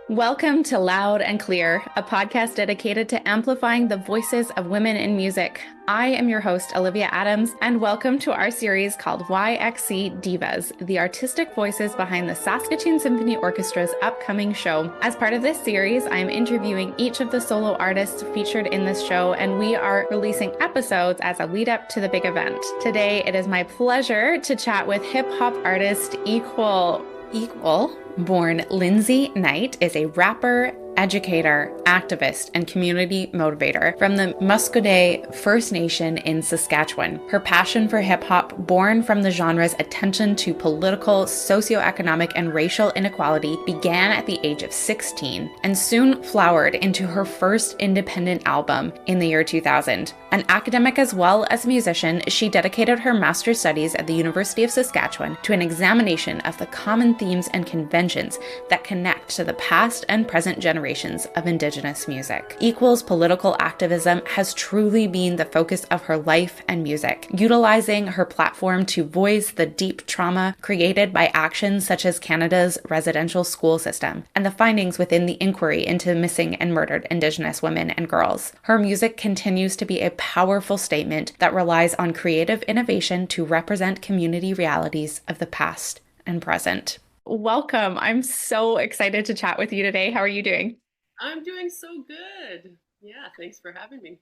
Welcome to Loud and Clear, a podcast dedicated to amplifying the voices of women in music. I am your host, Olivia Adams, and welcome to our series called YXE Divas, the artistic voices behind the Saskatoon Symphony Orchestra's upcoming show. As part of this series, I am interviewing each of the solo artists featured in this show, and we are releasing episodes as a lead up to the big event. Today, it is my pleasure to chat with hip hop artist Eekwol. Eekwol, born Lindsay Knight, is a rapper, educator, activist, and community motivator from the Muscogee First Nation in Saskatchewan. Her passion for hip-hop, born from the genre's attention to political, socioeconomic, and racial inequality, began at the age of 16 and soon flowered into her first independent album in the year 2000. An academic as well as a musician, she dedicated her master's studies at the University of Saskatchewan to an examination of the common themes and conventions that connect to the past and present generations of Indigenous music. Eekwol's political activism has truly been the focus of her life and music, utilizing her platform to voice the deep trauma created by actions such as Canada's residential school system and the findings within the inquiry into missing and murdered Indigenous women and girls. Her music continues to be a powerful statement that relies on creative innovation to represent community realities of the past and present. Welcome. I'm so excited to chat with you today. How are you doing? I'm doing so good. Yeah, thanks for having me.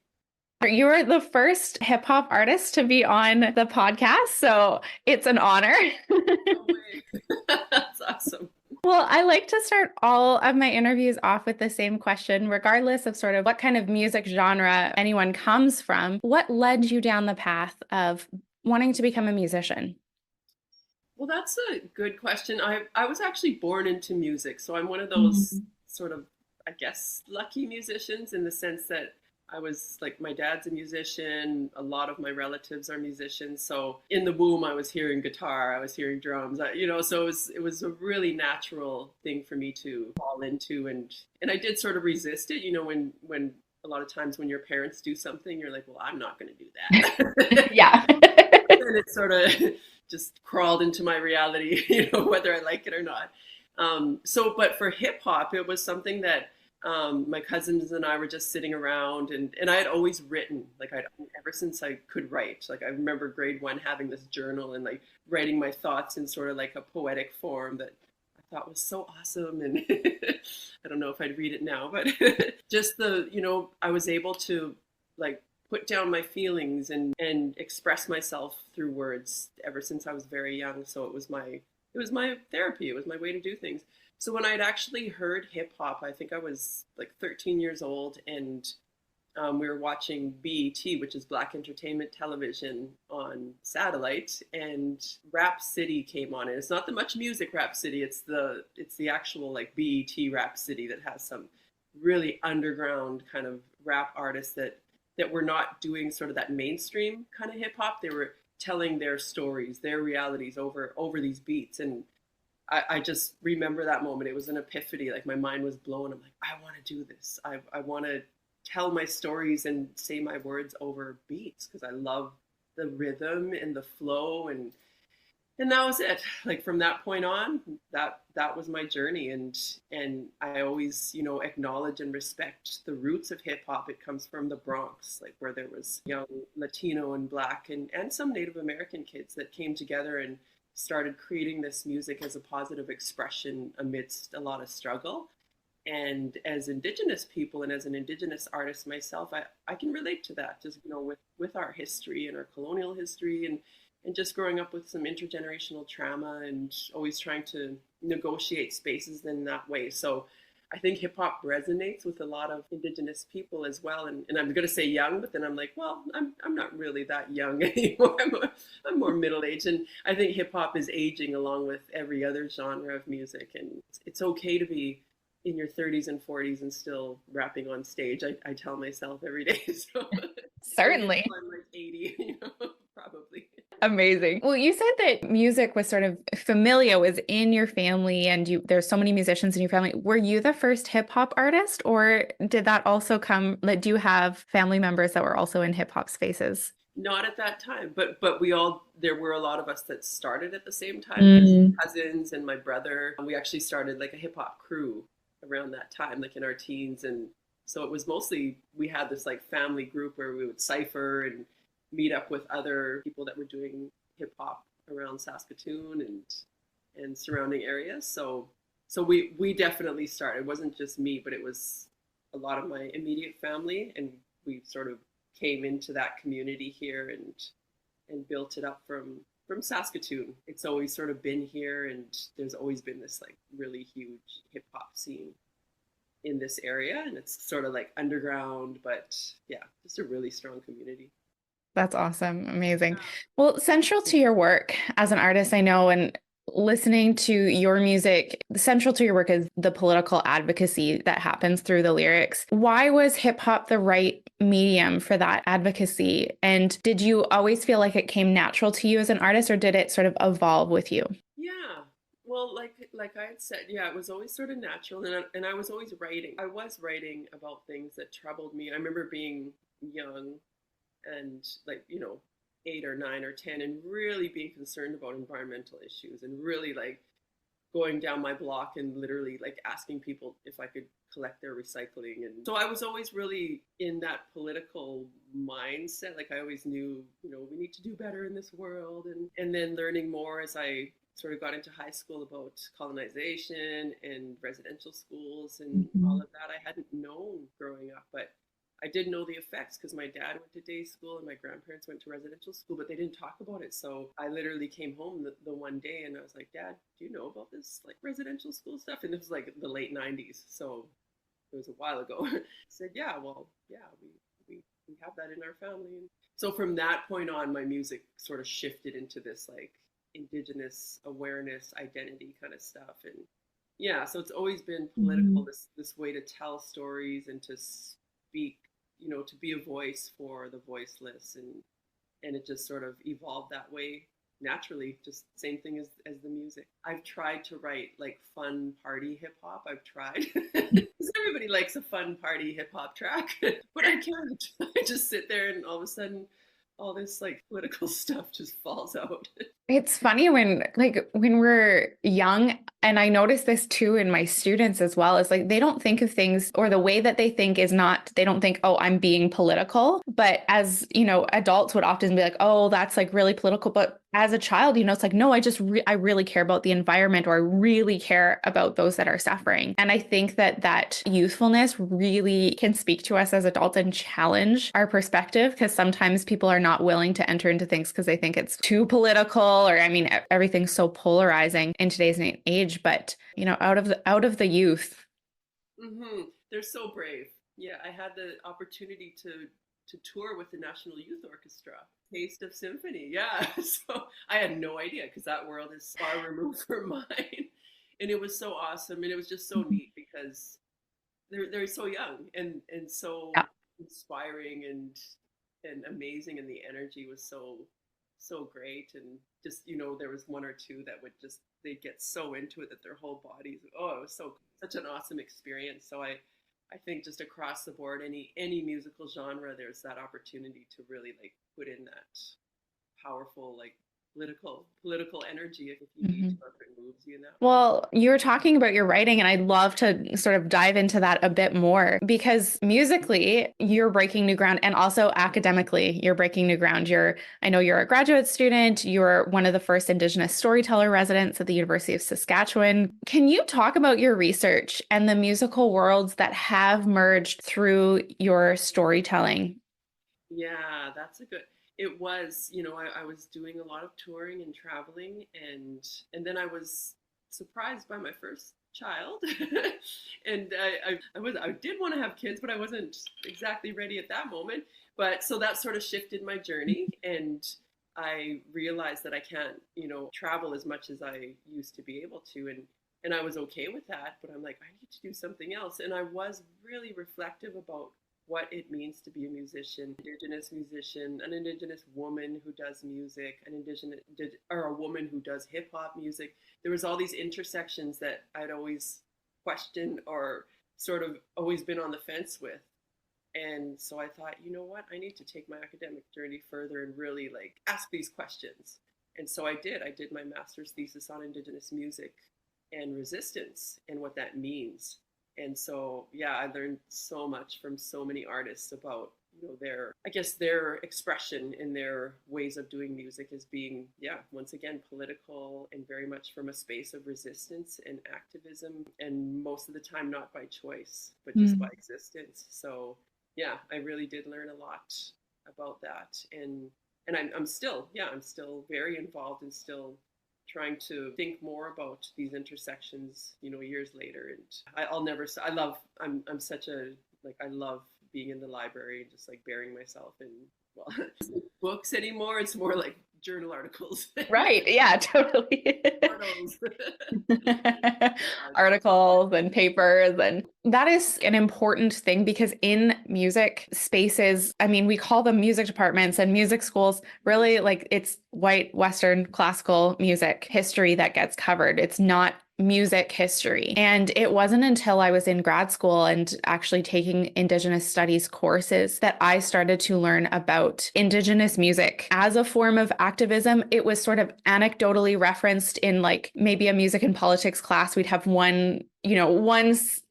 You are the first hip hop artist to be on the podcast, so it's an honor. No way. That's awesome. Well, I like to start all of my interviews off with the same question, regardless of sort of what kind of music genre anyone comes from. What led you down the path of wanting to become a musician? Well, that's a good question. I was actually born into music, so I'm one of those Mhm. sort of, I guess, lucky musicians in the sense that I was like, my dad's a musician, a lot of my relatives are musicians. So in the womb, I was hearing guitar, I was hearing drums, so it was a really natural thing for me to fall into, and I did sort of resist it, when a lot of times when your parents do something, you're like, well, I'm not going to do that. Yeah. And it sort of just crawled into my reality, whether I like it or not. But for hip hop, it was something that my cousins and I were just sitting around, and I had always written, like ever since I could write. Like I remember grade one having this journal and like writing my thoughts in sort of like a poetic form that I thought was so awesome. And I don't know if I'd read it now, but just I was able to like put down my feelings and express myself through words ever since I was very young. So it was my therapy. It was my way to do things. So when I'd actually heard hip hop, I think I was like 13 years old, and we were watching BET, which is Black Entertainment Television, on satellite, and Rap City came on. And it's not the Much Music Rap City; it's the actual like BET Rap City that has some really underground kind of rap artists that were not doing sort of that mainstream kind of hip hop. They were telling their stories, their realities over these beats, and I just remember that moment. It was an epiphany. Like my mind was blown. I'm like, I want to do this. I want to tell my stories and say my words over beats because I love the rhythm and the flow, and that was it. Like from that point on, that was my journey, and I always acknowledge and respect the roots of hip hop. It comes from the Bronx, like where there was young Latino and Black and some Native American kids that came together and started creating this music as a positive expression amidst a lot of struggle. And as Indigenous people and as an Indigenous artist myself, I can relate to that, just with our history and our colonial history, and just growing up with some intergenerational trauma and always trying to negotiate spaces in that way. So I think hip hop resonates with a lot of Indigenous people as well. And I'm going to say young, but then I'm like, well, I'm not really that young anymore. I'm more middle aged. And I think hip hop is aging along with every other genre of music. And it's okay to be in your 30s and 40s and still rapping on stage. I tell myself every day. So wait Certainly. until I'm like 80, probably. Amazing. Well, you said that music was sort of familiar, was in your family, and there's so many musicians in your family. Were you the first hip hop artist, or did that also come, like, do you have family members that were also in hip hop spaces? Not at that time, but there were a lot of us that started at the same time. There's Mm. cousins and my brother. We actually started like a hip hop crew around that time, like in our teens. And so it was mostly, we had this like family group where we would cipher and meet up with other people that were doing hip hop around Saskatoon and surrounding areas. So we definitely started. It wasn't just me, but it was a lot of my immediate family, and we sort of came into that community here and built it up from Saskatoon. It's always sort of been here, and there's always been this like really huge hip hop scene in this area, and it's sort of like underground, but yeah, just a really strong community. That's awesome. Amazing. Well, central to your work as an artist, I know, and listening to your music, central to your work is the political advocacy that happens through the lyrics. Why was hip hop the right medium for that advocacy? And did you always feel like it came natural to you as an artist, or did it sort of evolve with you? Yeah. Well, like I had said, yeah, it was always sort of natural, and I was always writing. I was writing about things that troubled me. I remember being young and like, 8 or 9 or 10, and really being concerned about environmental issues, and really like going down my block and literally like asking people if I could collect their recycling. And so I was always really in that political mindset. Like I always knew, we need to do better in this world. And then learning more as I sort of got into high school about colonization and residential schools and all of that. I hadn't known growing up, but I did know the effects because my dad went to day school and my grandparents went to residential school, but they didn't talk about it. So I literally came home the one day and I was like, Dad, do you know about this like residential school stuff? And this was like the late 90s. So it was a while ago. I said, yeah, well, yeah, we have that in our family. And so from that point on, my music sort of shifted into this like Indigenous awareness, identity kind of stuff. And yeah, so it's always been political, this way to tell stories and to speak, to be a voice for the voiceless, and it just sort of evolved that way naturally. Just same thing as the music. I've tried to write like fun party hip hop. I've tried. Everybody likes a fun party hip hop track, but I can't. I just sit there and all of a sudden all this like political stuff just falls out. It's funny when we're young, and I notice this too in my students as well, is like they don't think of things, or the way that they think is not, they don't think, oh, I'm being political. But as, adults would often be like, oh, that's like really political. But as a child, it's like, no, I really care about the environment, or I really care about those that are suffering. And I think that youthfulness really can speak to us as adults and challenge our perspective, because sometimes people are not willing to enter into things because they think it's too political, or I mean, everything's so polarizing in today's age. But, out of the youth. Mm-hmm. They're so brave. Yeah, I had the opportunity to tour with the National Youth Orchestra, Taste of Symphony. Yeah, so I had no idea because that world is far removed from mine, and it was so awesome, and it was just so neat because they're so young and so inspiring and amazing, and the energy was so great. And just there was one or two that would just, they'd get so into it that their whole bodies, oh, it was such an awesome experience. So I think just across the board, any musical genre, there's that opportunity to really like put in that powerful like political energy if you need to, or if it moves you in that way. Well, you were talking about your writing, and I'd love to sort of dive into that a bit more, because musically you're breaking new ground, and also academically you're breaking new ground. I know you're a graduate student. You're one of the first Indigenous storyteller residents at the University of Saskatchewan. Can you talk about your research and the musical worlds that have merged through your storytelling? Yeah, it was, I was doing a lot of touring and traveling, and then I was surprised by my first child. And I did want to have kids, but I wasn't exactly ready at that moment. But so that sort of shifted my journey, and I realized that I can't, travel as much as I used to be able to, and I was okay with that, but I'm like, I need to do something else. And I was really reflective about what it means to be a musician, Indigenous musician, an Indigenous woman who does music, or a woman who does hip hop music. There was all these intersections that I'd always questioned, or sort of always been on the fence with. And so I thought, you know what, I need to take my academic journey further and really like ask these questions. And so I did my master's thesis on Indigenous music and resistance and what that means. And so, yeah, I learned so much from so many artists about, their, I guess, their expression in their ways of doing music as being, yeah, once again, political and very much from a space of resistance and activism. And most of the time, not by choice, but just by existence. So, yeah, I really did learn a lot about that. And I'm still, I'm still very involved and still trying to think more about these intersections, years later. And I'll never, I'm such a, like, I love being in the library and just like burying myself in, well, books anymore. It's more like journal articles. Right. Yeah, totally. Articles and papers. And that is an important thing because in music spaces, I mean, we call them music departments and music schools, really like it's white, Western, classical music history that gets covered. It's not music history. And it wasn't until I was in grad school and actually taking Indigenous studies courses that I started to learn about Indigenous music as a form of activism. It was sort of anecdotally referenced in like maybe a music and politics class. We'd have one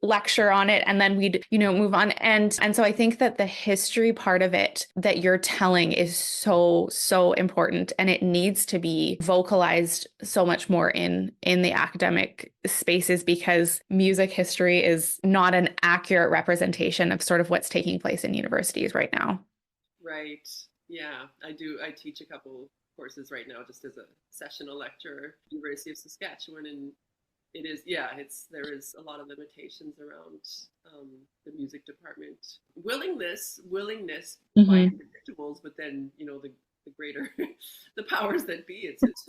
lecture on it and then we'd, move on. And so I think that the history part of it that you're telling is so, so important. And it needs to be vocalized so much more in the academic spaces because music history is not an accurate representation of sort of what's taking place in universities right now. Right. Yeah, I do. I teach a couple courses right now just as a sessional lecturer at the University of Saskatchewan, and it is, there is a lot of limitations around the music department. Willingness by individuals, but then, the greater, the powers that be. It's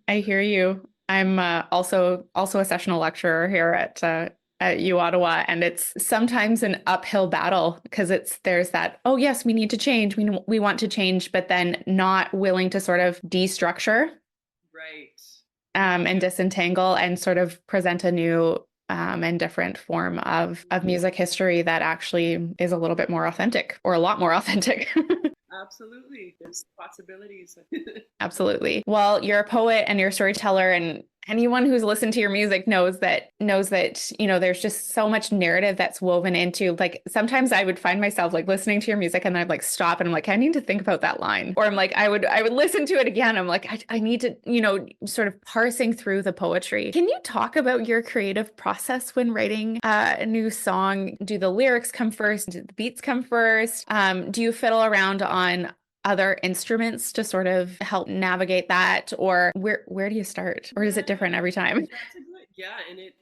I hear you. I'm also a sessional lecturer here at U Ottawa, and it's sometimes an uphill battle because there's that, oh yes, we need to change. We want to change, but then not willing to sort of destructure. Right. And disentangle and sort of present a new and different form of music history that actually is a little bit more authentic or a lot more authentic. Absolutely. There's possibilities. Absolutely. Well, you're a poet and you're a storyteller, and anyone who's listened to your music knows that, there's just so much narrative that's woven into, like, sometimes I would find myself like listening to your music and I'd like stop and I'm like, I need to think about that line. Or I'm like, I would listen to it again. I'm like, I need to, sort of parsing through the poetry. Can you talk about your creative process when writing a new song? Do the lyrics come first? Do the beats come first? Do you fiddle around on other instruments to sort of help navigate that, or where do you start, or is it different every time? That's a good, and it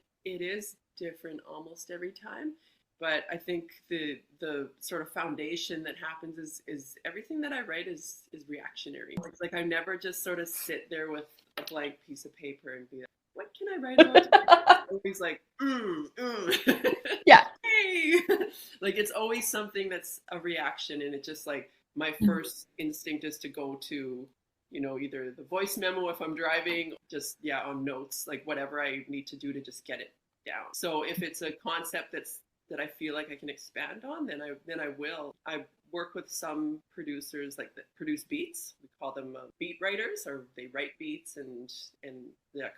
is different almost every time. But I think the sort of foundation that happens is everything that I write is reactionary. It's like I never just sort of sit there with a blank piece of paper and be like, what can I write about? Always like, yeah, hey, like it's always something that's a reaction, and it just like. My first instinct is to go to, either the voice memo if I'm driving, just, on notes, like whatever I need to do to just get it down. So if it's a concept that I feel like I can expand on, then I will. I work with some producers that produce beats. We call them beat writers, or they write beats and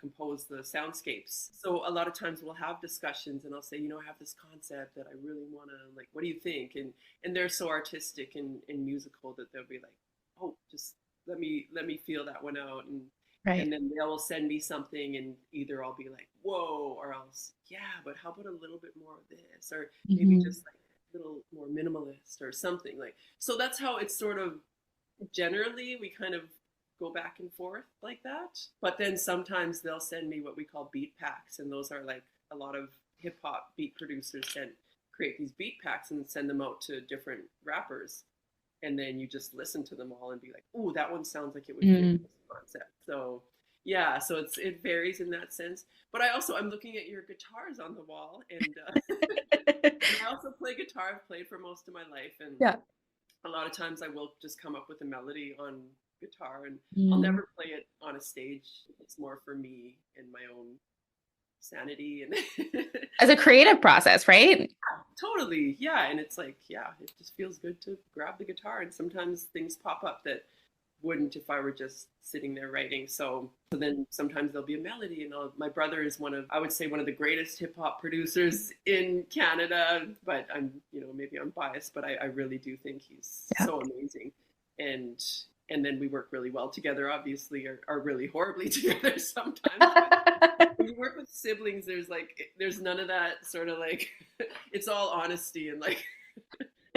compose the soundscapes. So a lot of times we'll have discussions, and I'll say, I have this concept that I really want to, like, what do you think? And they're so artistic and musical that they'll be like, oh, just let me feel that one out. And then they'll send me something, and either I'll be like, whoa, or else, but how about a little bit more of this? Or maybe just like a little more minimalist or something. Like, so that's how it's sort of, generally, we kind of go back and forth like that. But then sometimes they'll send me what we call beat packs. And those are like a lot of hip hop beat producers create these beat packs and send them out to different rappers. And then you just listen to them all and be like, "Ooh, that one sounds like it would fit this concept." So, so it varies in that sense. But I'm looking at your guitars on the wall, and I also play guitar. I've played for most of my life, and a lot of times I will just come up with a melody on guitar, and I'll never play it on a stage. It's more for me and my own sanity and as a creative process, right? Yeah, totally. Yeah. And it's like, it just feels good to grab the guitar, and sometimes things pop up that wouldn't if I were just sitting there writing. So then sometimes there'll be a melody, and my brother is I would say one of the greatest hip hop producers in Canada, but maybe I'm biased, but I really do think he's so amazing. And then we work really well together, obviously, are really horribly together sometimes. But when you work with siblings, there's none of that sort of like, it's all honesty and like,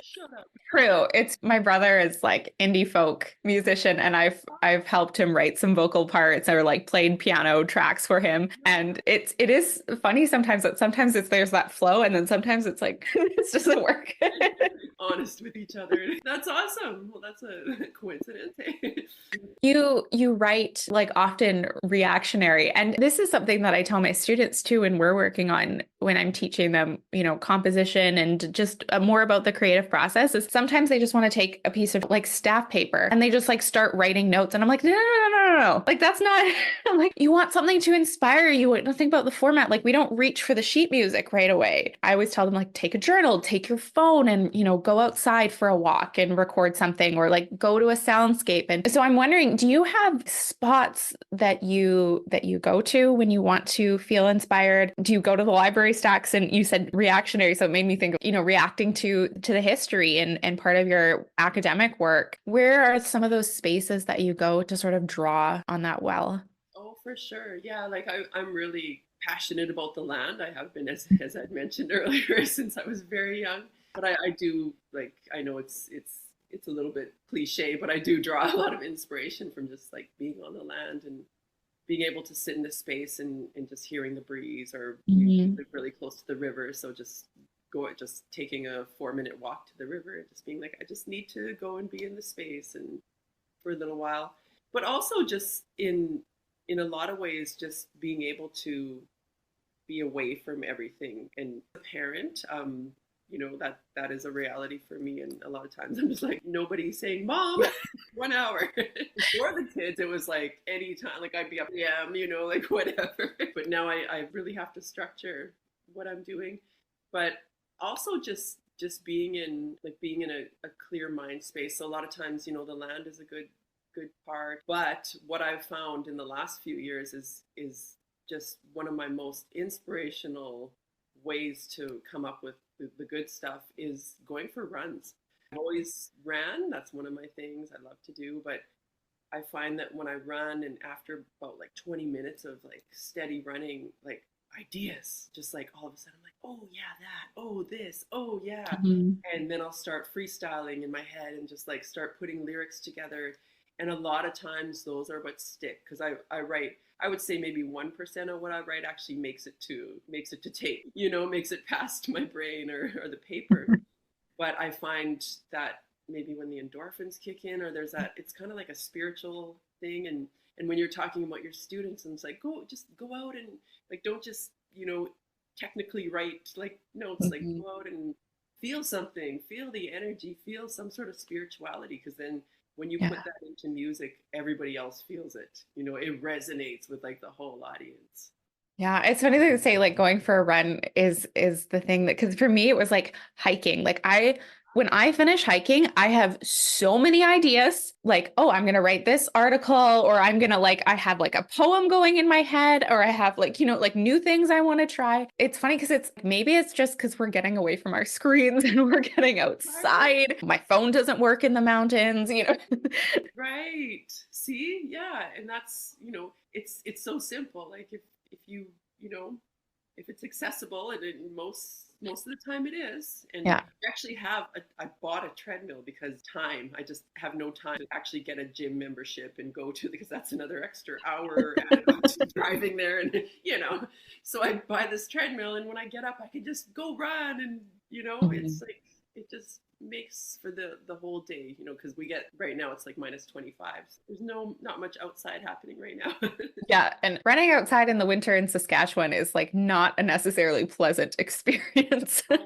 shut up. True. It's my brother is like indie folk musician, and I've helped him write some vocal parts or like played piano tracks for him. And it is funny sometimes that there's that flow, and then sometimes it's like it just doesn't work. Honest with each other. That's awesome. Well, that's a coincidence. You write like often reactionary, and this is something that I tell my students too when we're working on, when I'm teaching them, composition and just more about the creative process, is sometimes they just want to take a piece of like staff paper and they just like start writing notes, and I'm like, no. Like that's not like, you want something to inspire you. Don't think about the format. Like we don't reach for the sheet music right away. I always tell them like, take a journal, take your phone, and go outside for a walk and record something, or like go to a soundscape. And so I'm wondering, do you have spots that you go to when you want to feel inspired? Do you go to the library stacks? And you said reactionary, so it made me think of, reacting to the history and part of your academic work. Where are some of those spaces that you go to sort of draw on that well? Oh, for sure. Yeah, like I'm really passionate about the land. I have been, as I'd mentioned earlier, since I was very young. But I do, like, I know it's a little bit cliche, but I do draw a lot of inspiration from just like being on the land and being able to sit in the space and just hearing the breeze, or we live really close to the river. So just taking a 4-minute walk to the river and just being like, I just need to go and be in the space and for a little while. But also just in a lot of ways, just being able to be away from everything. And a parent, that is a reality for me. And a lot of times I'm just like, nobody's saying, Mom, 1 hour. For the kids, it was like anytime, like I'd be up, like whatever. But now I really have to structure what I'm doing. But also just being in a clear mind space. So a lot of times, the land is a good part. But what I've found in the last few years is just one of my most inspirational ways to come up with the good stuff is going for runs. I've always ran. That's one of my things I love to do. But I find that when I run, and after about like 20 minutes of like steady running, like ideas, just like all of a sudden I'm like, oh yeah, that, oh this, oh yeah. And then I'll start freestyling in my head and just like start putting lyrics together. And a lot of times those are what stick, because I write, I would say maybe 1% of what I write actually makes it to tape, makes it past my brain or the paper. But I find that maybe when the endorphins kick in, or there's that, it's kind of like a spiritual thing. And when you're talking about your students, and it's like, just go out and like, don't just, technically write like notes, like go out and feel something, feel the energy, feel some sort of spirituality. Because then when you put that into music, everybody else feels it. It resonates with like the whole audience. Yeah, it's funny to say like going for a run is the thing that, because for me it was like hiking. Like when I finish hiking, I have so many ideas, like, oh, I'm going to write this article, or I'm going to I have like a poem going in my head, or I have like, like new things I want to try. It's funny because maybe it's just because we're getting away from our screens and we're getting outside. My phone doesn't work in the mountains, Right. See? Yeah. And that's, it's so simple. Like if you, if it's accessible, and most of the time it is. And I actually I bought a treadmill because I just have no time to actually get a gym membership and go to, because that's another extra hour driving there. And, so I buy this treadmill, and when I get up, I can just go run. And, it's like, it just makes for the whole day, because we get, right now it's like -25. So there's not much outside happening right now. Yeah. And running outside in the winter in Saskatchewan is like not a necessarily pleasant experience. I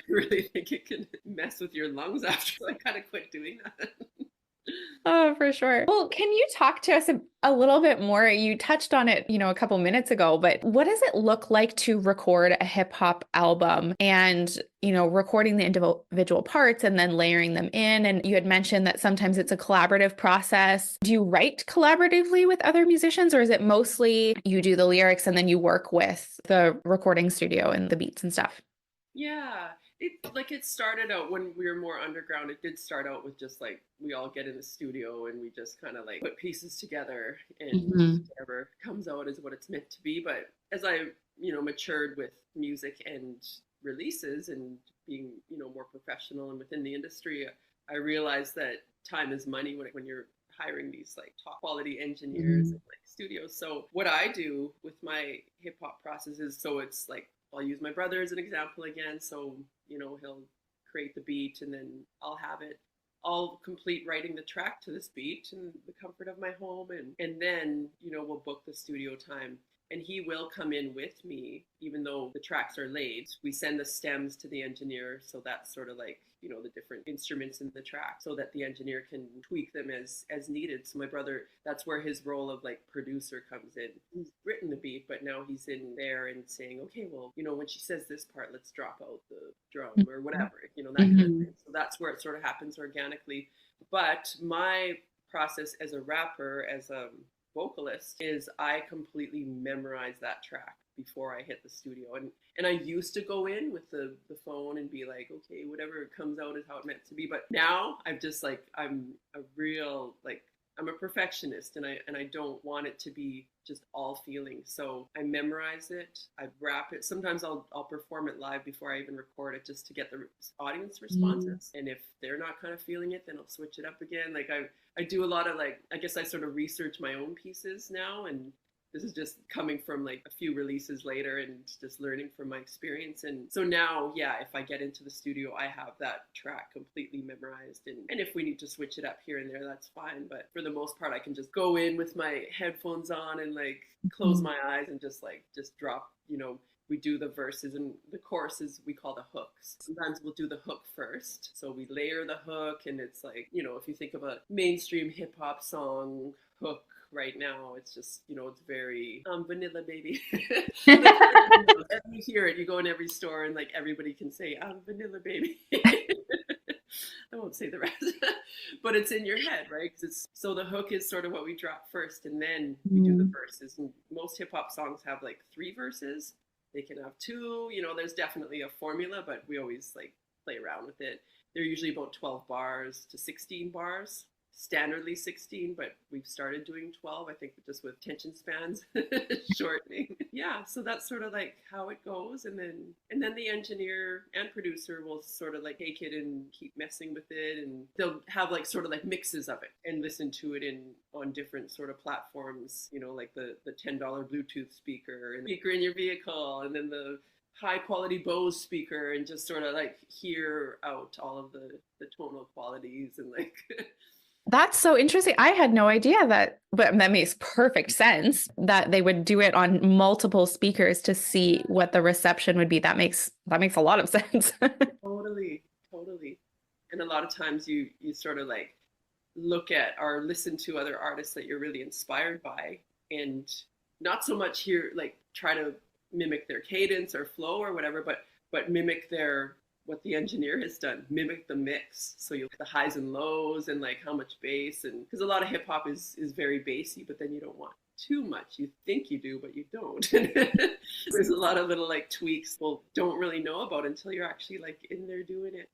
really think it can mess with your lungs after. So I kind of quit doing that. Oh, for sure. Well, can you talk to us a little bit more? You touched on it, a couple minutes ago, but what does it look like to record a hip hop album and, recording the individual parts and then layering them in? And you had mentioned that sometimes it's a collaborative process. Do you write collaboratively with other musicians, or is it mostly you do the lyrics and then you work with the recording studio and the beats and stuff? Yeah, it started out when we were more underground. It did start out with just like we all get in the studio and we just kind of like put pieces together, and Mhm. whatever comes out is what it's meant to be. But as I, matured with music and releases and being, more professional and within the industry, I realized that time is money when you're hiring these like top quality engineers and Mhm. like studios. So what I do with my hip hop process is, so it's like I'll use my brother as an example again. So, he'll create the beat and then I'll have it all complete writing the track to this beat in the comfort of my home. And then, we'll book the studio time. And he will come in with me, even though the tracks are laid. We send the stems to the engineer. So that's sort of like, the different instruments in the track so that the engineer can tweak them as needed. So my brother, that's where his role of like producer comes in. He's written the beat, but now he's in there and saying, okay, well, when she says this part, let's drop out the drum or whatever, that kind of Mhm. thing. So that's where it sort of happens organically. But my process as a rapper, as a vocalist, is I completely memorize that track before I hit the studio. And I used to go in with the phone and be like, okay, whatever comes out is how it meant to be. But now I've just like I'm a real like I'm a perfectionist, and I don't want it to be just all feeling. So I memorize it, I rap it. Sometimes I'll perform it live before I even record it just to get the audience Mhm. responses. And if they're not kind of feeling it, then I'll switch it up again. Like I do a lot of like I guess I sort of research my own pieces now, and this is just coming from like a few releases later and just learning from my experience. And so now, yeah, if I get into the studio, I have that track completely memorized. And if we need to switch it up here and there, that's fine. But for the most part, I can just go in with my headphones on and like close Mhm. my eyes and just drop, we do the verses and the choruses we call the hooks. Sometimes we'll do the hook first. So we layer the hook, and it's like, if you think of a mainstream hip hop song hook right now, it's just, it's very vanilla baby. Like, you hear it, you go in every store and like everybody can say vanilla baby. I won't say the rest, but it's in your head, right? Because it's so the hook is sort of what we drop first, and then we do the Mhm. verses. And most hip hop songs have like three verses. They can have two. There's definitely a formula, but we always like play around with it. They're usually about 12 bars to 16 bars. Standardly 16, but we've started doing 12, I think, just with attention spans shortening. Yeah, so that's sort of like how it goes. And then the engineer and producer will sort of like take it and keep messing with it, and they'll have like sort of like mixes of it and listen to it in on different sort of platforms, like the $10 Bluetooth speaker and speaker in your vehicle, and then the high quality Bose speaker, and just sort of like hear out all of the tonal qualities and like That's so interesting. I had no idea that, but that makes perfect sense that they would do it on multiple speakers to see what the reception would be. That makes a lot of sense. totally, totally. And a lot of times you sort of like look at or listen to other artists that you're really inspired by, and not so much here like try to mimic their cadence or flow or whatever, but mimic their what the engineer has done, mimic the mix. So you the highs and lows and like how much bass, and because a lot of hip hop is very bassy, but then you don't want too much. You think you do, but you don't. There's a lot of little like tweaks people don't really know about until you're actually like in there doing it.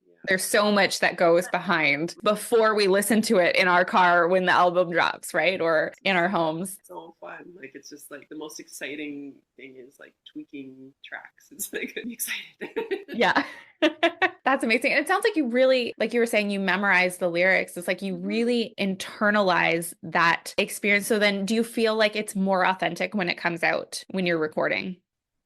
Yeah. There's so much that goes behind before we listen to it in our car when the album drops, right? Or in our homes. So fun. Like it's just like the most exciting thing is like tweaking tracks. It's like I'm excited. Yeah. That's amazing. And it sounds like you really, like you were saying, you memorize the lyrics. It's like you really internalize that experience. So then do you feel like it's more authentic when it comes out when you're recording?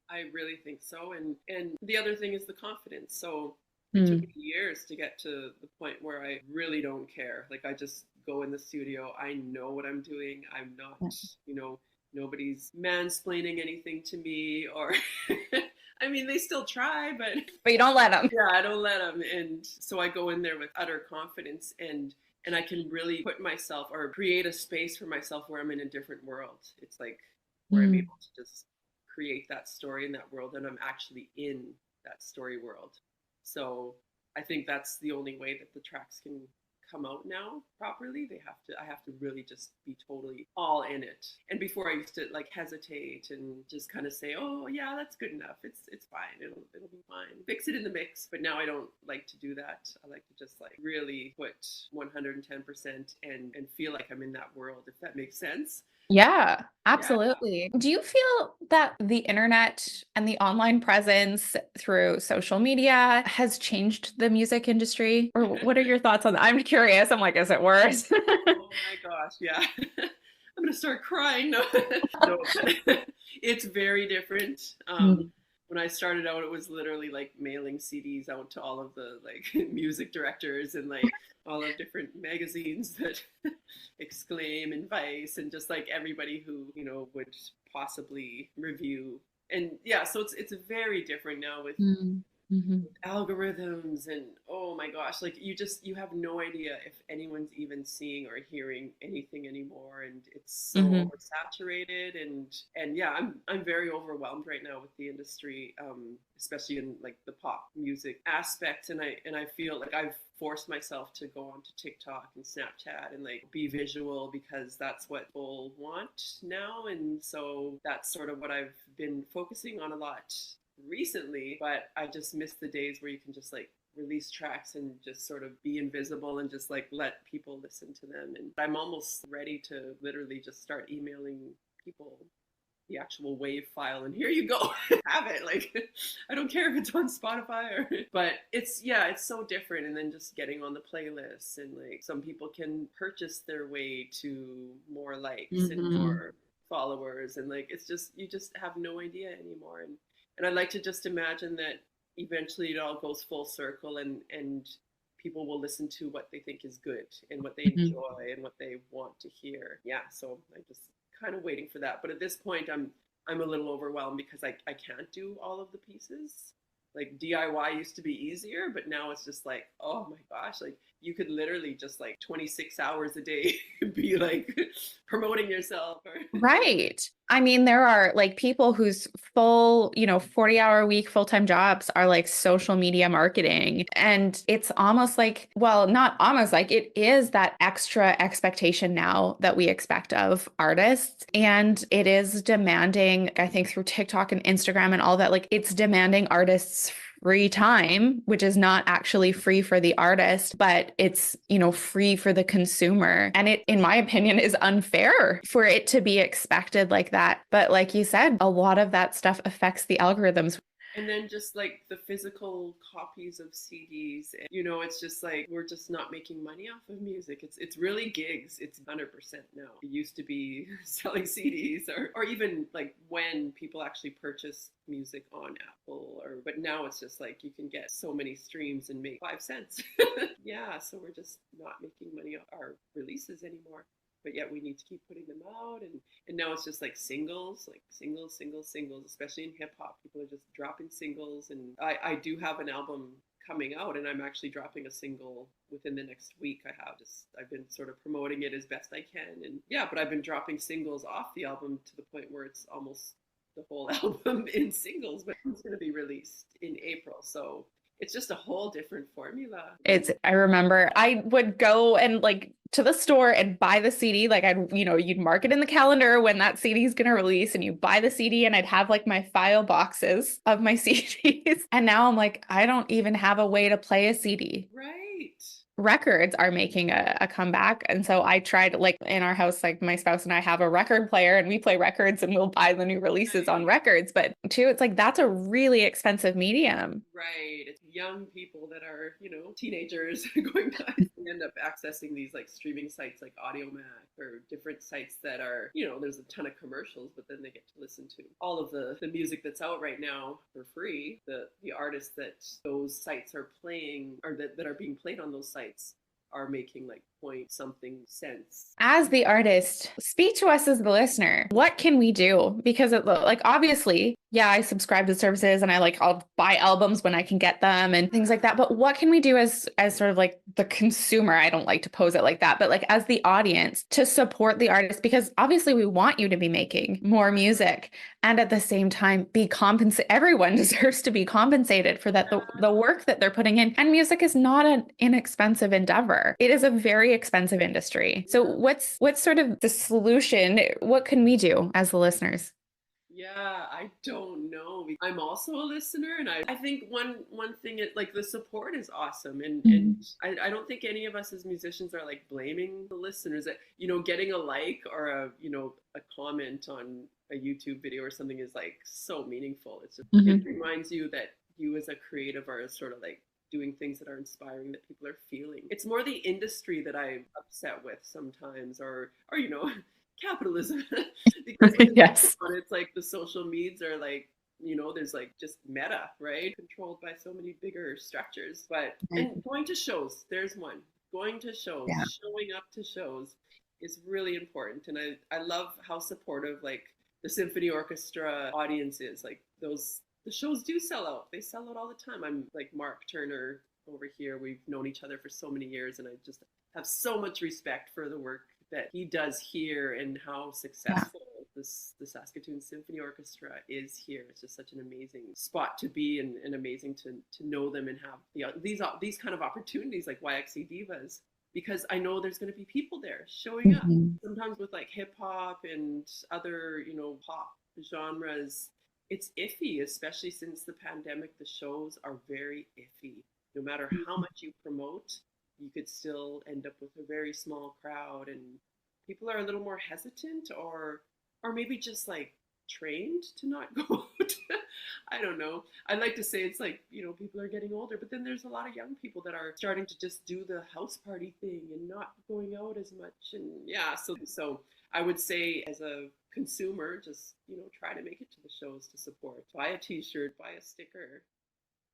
I really think so. And the other thing is the confidence. So it took Hmm. me years to get to the point where I really don't care. Like I just go in the studio. I know what I'm doing. I'm not, nobody's mansplaining anything to me, or I mean, they still try, but But you don't let them. yeah, I don't let them. And so I go in there with utter confidence. And and I can really put myself or create a space for myself where I'm in a different world. It's like where I'm Mm. able to just create that story in that world and I'm actually in that story world. So I think that's the only way that the tracks can come out now properly. I have to really just be totally all in it. And before I used to like hesitate and just kind of say, oh yeah, that's good enough, it's fine, it'll be fine, fix it in the mix. But now I don't like to do that. I like to just like really put 110% and feel like I'm in that world, if that makes sense. Yeah, Yeah. absolutely. Do you feel that the internet and the online presence through social media has changed the music industry? Or what are your thoughts on that? I'm curious. I'm like, is it worse? Oh my gosh, yeah. I'm gonna start crying. No, no, but it's very different. Mm. When I started out, it was literally like mailing CDs out to all of the like music directors and like all of different magazines that Exclaim and Vice and just like everybody who would possibly review. And yeah, so it's very different now with Mm. Mhm. algorithms and oh my gosh, like you have no idea if anyone's even seeing or hearing anything anymore, and it's so Mhm. oversaturated. And yeah, I'm very overwhelmed right now with the industry, especially in like the pop music aspect. And I feel like I've forced myself to go onto TikTok and Snapchat and like be visual because that's what people want now. And so that's sort of what I've been focusing on a lot recently, but I just miss the days where you can just like release tracks and just sort of be invisible and just like let people listen to them. And I'm almost ready to literally just start emailing people the actual wave file and here you go, have it. Like I don't care if it's on Spotify or but it's so different. And then just getting on the playlists, and like some people can purchase their way to more likes and Mhm. more followers, and like it's just you just have no idea anymore. And I like to just imagine that eventually it all goes full circle, and people will listen to what they think is good and what they Mhm. enjoy and what they want to hear. Yeah, so I just kind of waiting for that. But at this point, I'm a little overwhelmed because I can't do all of the pieces. Like DIY used to be easier, but now it's just like, oh my gosh, like you could literally just like 26 hours a day be like promoting yourself or Right. I mean, there are like people whose full, 40-hour week full-time jobs are like social media marketing. And it's almost like, well, not almost like it is that extra expectation now that we expect of artists. And it is demanding, I think, through TikTok and Instagram and all that, like it's demanding artists free time, which is not actually free for the artist, but it's, free for the consumer. And it, in my opinion, is unfair for it to be expected like that. But like you said, a lot of that stuff affects the algorithms. and then just like the physical copies of CDs, it's just like we're just not making money off of music. It's really gigs. It's 100% now. It used to be selling CDs or even like when people actually purchase music on Apple but now it's just like you can get so many streams and make 5 cents. Yeah, so we're just not making money off our releases anymore. But yet we need to keep putting them out, and now it's just like singles, singles, especially in hip hop. People are just dropping singles, and I do have an album coming out, and I'm actually dropping a single within the next week. I've been sort of promoting it as best I can, and yeah, but I've been dropping singles off the album to the point where it's almost the whole album in singles, but it's going to be released in April, so it's just a whole different formula. I remember I would go and like to the store and buy the CD. Like you'd mark it in the calendar when that CD is going to release and you buy the CD, and I'd have like my file boxes of my CDs. And now I'm like, I don't even have a way to play a CD. Right. Records are making a comeback. And so I tried, like in our house, like my spouse and I have a record player and we play records and we'll buy the new releases on records. But too, it's like that's a really expensive medium. Right. It's young people that are, teenagers going to end up accessing these like streaming sites like Audiomack or different sites that are, there's a ton of commercials, but then they get to listen to all of the music that's out right now for free. The artists that those sites are playing or that are being played on those sites are making like point something cents. As the artist, speak to us as the listener. What can we do? Because like obviously, yeah, I subscribe to services and I'll buy albums when I can get them and things like that. But what can we do as sort of like the consumer? I don't like to pose it like that, but like as the audience to support the artist, because obviously we want you to be making more music and at the same time be compensated. Everyone deserves to be compensated for that the work that they're putting in. And music is not an inexpensive endeavor. It is a very expensive industry. So what's sort of the solution? What can we do as the listeners? Yeah, I don't know. I'm also a listener, and I think one thing is like the support is awesome, and I don't think any of us as musicians are like blaming the listeners that getting a like or a comment on a YouTube video or something is like so meaningful. It reminds you that you as a creative are sort of like doing things that are inspiring that people are feeling. It's more the industry that I'm upset with sometimes, or capitalism. Because Yes. it's like the social medias are like there's like just meta, right, controlled by so many bigger structures. But and going to shows, there's one, going to shows, Yeah. showing up to shows is really important. And I love how supportive like the symphony orchestra audience is. Like the shows do sell out, they sell out all the time. I'm like Mark Turner over here, we've known each other for so many years, and I just have so much respect for the work that he does here and how successful the Saskatoon Symphony Orchestra is here. It's just such an amazing spot to be, and amazing to know them and have these kind of opportunities like YXE Divas, because I know there's going to be people there showing up. Sometimes with like hip hop and other pop genres, it's iffy, especially since the pandemic. The shows are very iffy. No matter how much you promote, you could still end up with a very small crowd, and people are a little more hesitant, or maybe just like trained to not go out. I don't know. I like to say it's like people are getting older, but then there's a lot of young people that are starting to just do the house party thing and not going out as much. And yeah, so I would say as a consumer, just try to make it to the shows to support. Buy a t-shirt, buy a sticker.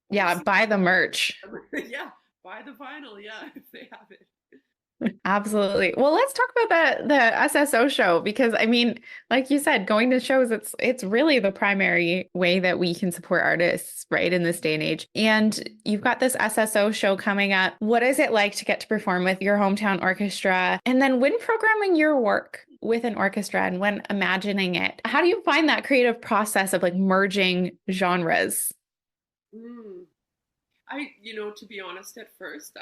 Yeah, buy the merch. Yeah, buy the vinyl, yeah, if they have it. Absolutely. Well, let's talk about the SSO show, because I mean, like you said, going to shows, it's really the primary way that we can support artists, right, in this day and age. And you've got this SSO show coming up. What is it like to get to perform with your hometown orchestra? And then when programming your work with an orchestra and when imagining it, how do you find that creative process of like merging genres? To be honest, at first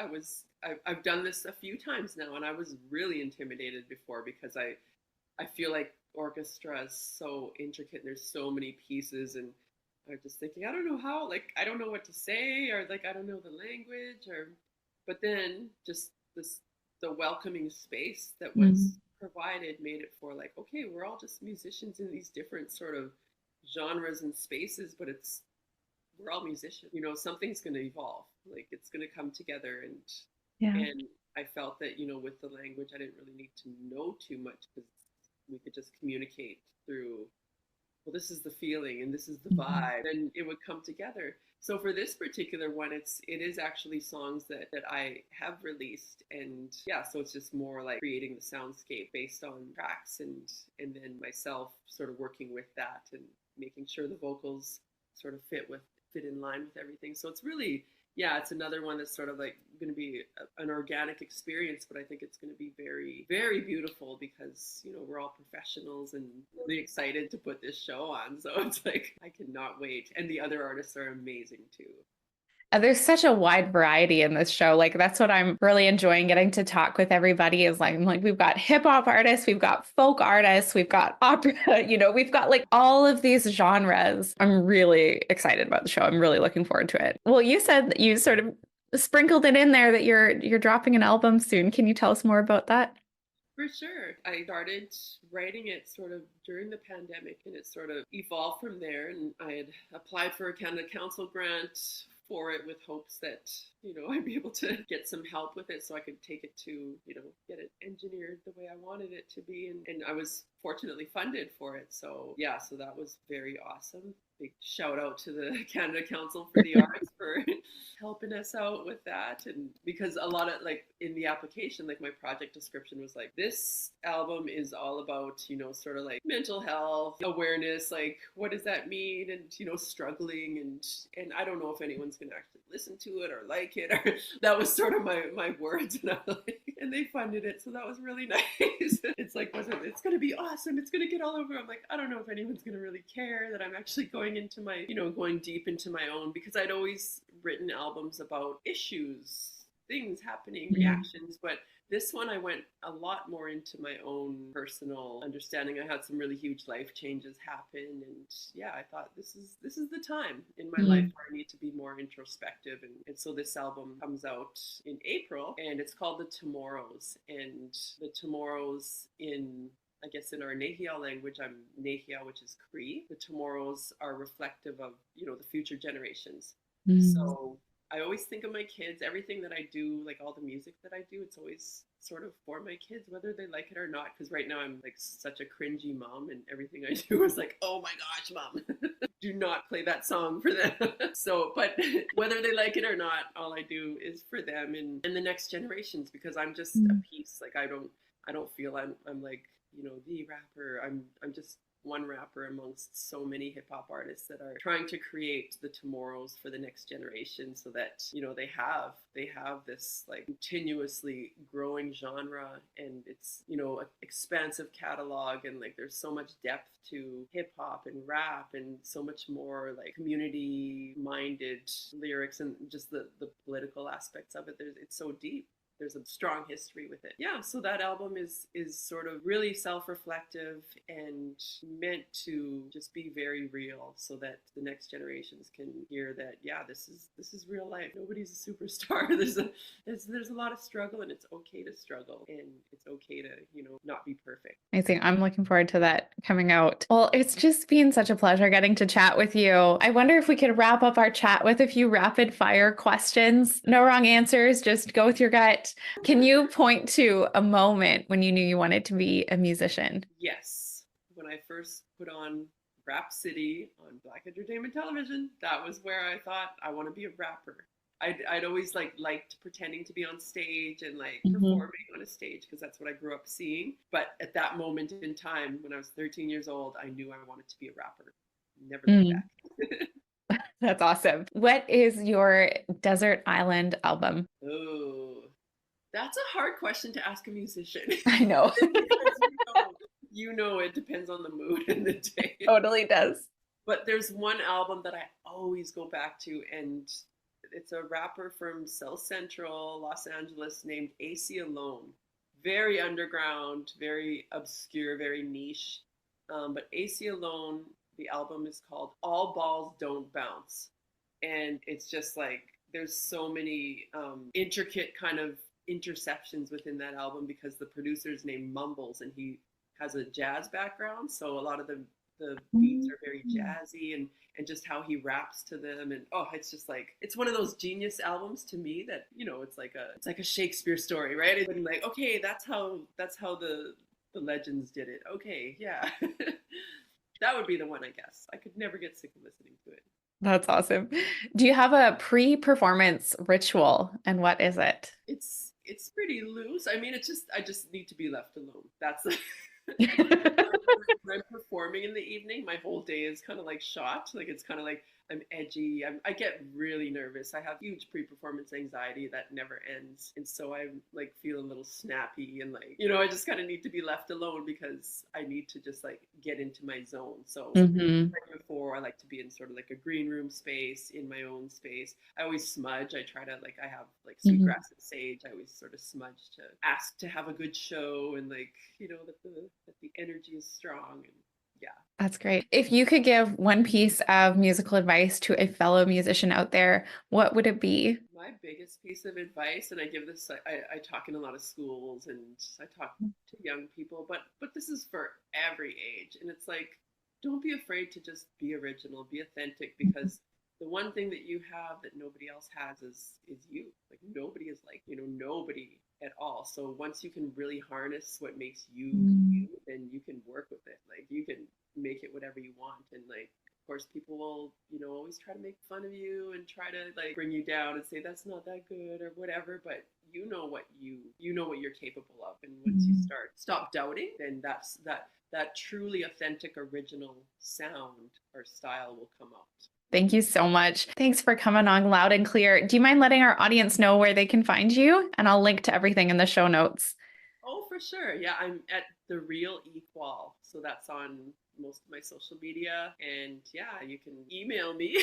I've done this a few times now, and I was really intimidated before, because I feel like orchestra is so intricate and there's so many pieces, and I'm just thinking, I don't know how, like, I don't know what to say, or like, I don't know the language, but then just the welcoming space that was provided made it for like, okay, we're all just musicians in these different sort of genres and spaces, but we're all musicians. Something's going to evolve. Like it's going to come together, and I felt that with the language, I didn't really need to know too much, because we could just communicate through. Well, this is the feeling, and this is the vibe, and it would come together. So for this particular one, it is actually songs that I have released, and yeah, so it's just more like creating the soundscape based on tracks, and then myself sort of working with that and making sure the vocals sort of fit in line with everything. So it's really, yeah, it's another one that's sort of like going to be an organic experience, but I think it's going to be very, very beautiful, because we're all professionals and really excited to put this show on. So it's like I cannot wait, and the other artists are amazing too. There's such a wide variety in this show. Like that's what I'm really enjoying, getting to talk with everybody, is like, we've got hip hop artists, we've got folk artists, we've got opera, we've got like all of these genres. I'm really excited about the show. I'm really looking forward to it. Well, you said that you sort of sprinkled it in there that you're dropping an album soon. Can you tell us more about that? For sure. I started writing it sort of during the pandemic, and it sort of evolved from there. And I had applied for a Canada Council grant for it, with hopes that, I'd be able to get some help with it so I could take it to, get it engineered the way I wanted it to be. And I was fortunately funded for it. So yeah, so that was very awesome. big shout out to the Canada Council for the Arts for helping us out with that. And because a lot of like in the application, like my project description was like, this album is all about, sort of like mental health awareness, like what does that mean? And, struggling and I don't know if anyone's going to actually listen to it or like it, or that was sort of my words. And they funded it. So that was really nice. It's like, it's going to be awesome. It's going to get all over. I'm like, I don't know if anyone's going to really care that I'm actually going into my, going deep into my own, because I'd always written albums about issues, things happening, reactions, but this one I went a lot more into my own personal understanding. I had some really huge life changes happen, and yeah, I thought this is the time in my life where I need to be more introspective, and so this album comes out in April, and it's called The Tomorrows, and the Tomorrows I guess in our Nehiyawh language, I'm Nehiyawh, which is Cree. The tomorrows are reflective of, the future generations. So I always think of my kids, everything that I do, like all the music that I do, it's always sort of for my kids, whether they like it or not. Because right now I'm like such a cringy mom, and everything I do is like, oh my gosh, mom, do not play that song for them. So, but whether they like it or not, all I do is for them and the next generations, because I'm just a piece. Like I don't feel I'm like, the rapper. I'm just one rapper amongst so many hip hop artists that are trying to create the tomorrows for the next generation, so that they have this like continuously growing genre, and it's an expansive catalog, and like there's so much depth to hip hop and rap, and so much more like community minded lyrics, and just the political aspects of it. It's so deep. There's a strong history with it. Yeah, so that album is sort of really self-reflective and meant to just be very real, so that the next generations can hear that, yeah, this is real life. Nobody's a superstar. There's a lot of struggle, and it's okay to struggle, and it's okay to, not be perfect. Amazing. I'm looking forward to that coming out. Well, it's just been such a pleasure getting to chat with you. I wonder if we could wrap up our chat with a few rapid fire questions. No wrong answers, just go with your gut. Can you point to a moment when you knew you wanted to be a musician? Yes. When I first put on Rap City on Black Entertainment Television, that was where I thought I want to be a rapper. I'd always liked pretending to be on stage and like performing on a stage, because that's what I grew up seeing. But at that moment in time, when I was 13 years old, I knew I wanted to be a rapper. Never looked back. That's awesome. What is your desert island album? Oh, that's a hard question to ask a musician. I know. It depends on the mood and the day. Totally does. But there's one album that I always go back to, and it's a rapper from South Central Los Angeles named AC Alone. Very underground, very obscure, very niche. But AC Alone, the album is called All Balls Don't Bounce. And it's just like, there's so many intricate kind of interceptions within that album, because the producer's named Mumbles, and he has a jazz background. So a lot of the beats are very jazzy, and just how he raps to them, and it's just like, it's one of those genius albums to me that, it's like a Shakespeare story, right? And like, okay, that's how the legends did it. Okay, yeah. That would be the one, I guess. I could never get sick of listening to it. That's awesome. Do you have a pre-performance ritual, and what is it? It's pretty loose. I mean, I just need to be left alone. That's when I'm performing in the evening, my whole day is kind of like shot. Like it's kind of like I'm edgy. I get really nervous. I have huge pre-performance anxiety that never ends, and so I like feel a little snappy, and like I just kind of need to be left alone, because I need to just like get into my zone. So before, I like to be in sort of like a green room space, in my own space. I always smudge. I try to I have like sweetgrass and sage. I always sort of smudge to ask to have a good show, and like that the energy is strong, and yeah. That's great. If you could give one piece of musical advice to a fellow musician out there, what would it be? My biggest piece of advice, and I give this, I talk in a lot of schools, and I talk to young people, but this is for every age. And it's like, don't be afraid to just be original, be authentic, because the one thing that you have that nobody else has is you. Like nobody is like, nobody at all. So once you can really harness what makes you you, then you can work with it. Like you can make it whatever you want. And like course, people will, always try to make fun of you and try to like bring you down and say that's not that good or whatever. But you know what you're capable of, and once you stop doubting, then that truly authentic, original sound or style will come out. Thank you so much. Thanks for coming on Loud and Clear. Do you mind letting our audience know where they can find you? And I'll link to everything in the show notes. Oh, for sure. Yeah, I'm at The Real Eekwol. So that's on most of my social media. And yeah, you can email me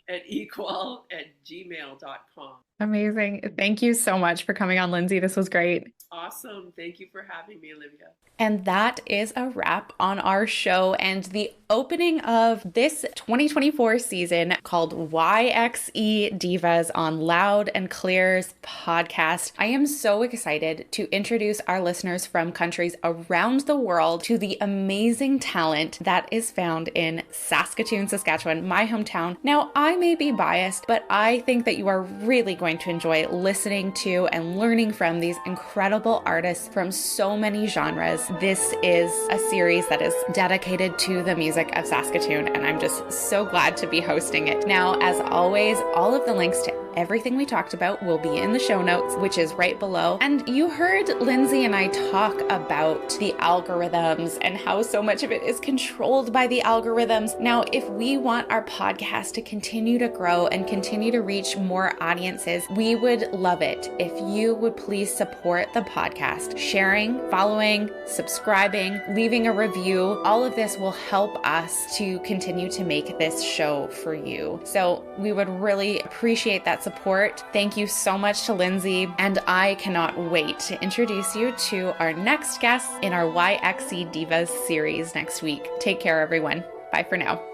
at eekwol@gmail.com. Amazing. Thank you so much for coming on, Lindsay. This was great. Awesome. Thank you for having me, Olivia. And that is a wrap on our show and the opening of this 2024 season called YXE Divas on Loud and Clear's podcast. I am so excited to introduce our listeners from countries around the world to the amazing talent that is found in Saskatoon, Saskatchewan, my hometown. Now, I may be biased, but I think that you are really going to enjoy listening to and learning from these incredible artists from so many genres. This is a series that is dedicated to the music of Saskatoon, and I'm just so glad to be hosting it. Now, as always, all of the links to everything we talked about will be in the show notes, which is right below. And you heard Lindsay and I talk about the algorithms and how so much of it is controlled by the algorithms. Now, if we want our podcast to continue to grow and continue to reach more audiences, we would love it if you would please support the podcast, sharing, following, subscribing, leaving a review. All of this will help us to continue to make this show for you. So we would really appreciate that support. Thank you so much to Lindsay, and I cannot wait to introduce you to our next guest in our YXE Divas series next week. Take care, everyone. Bye for now.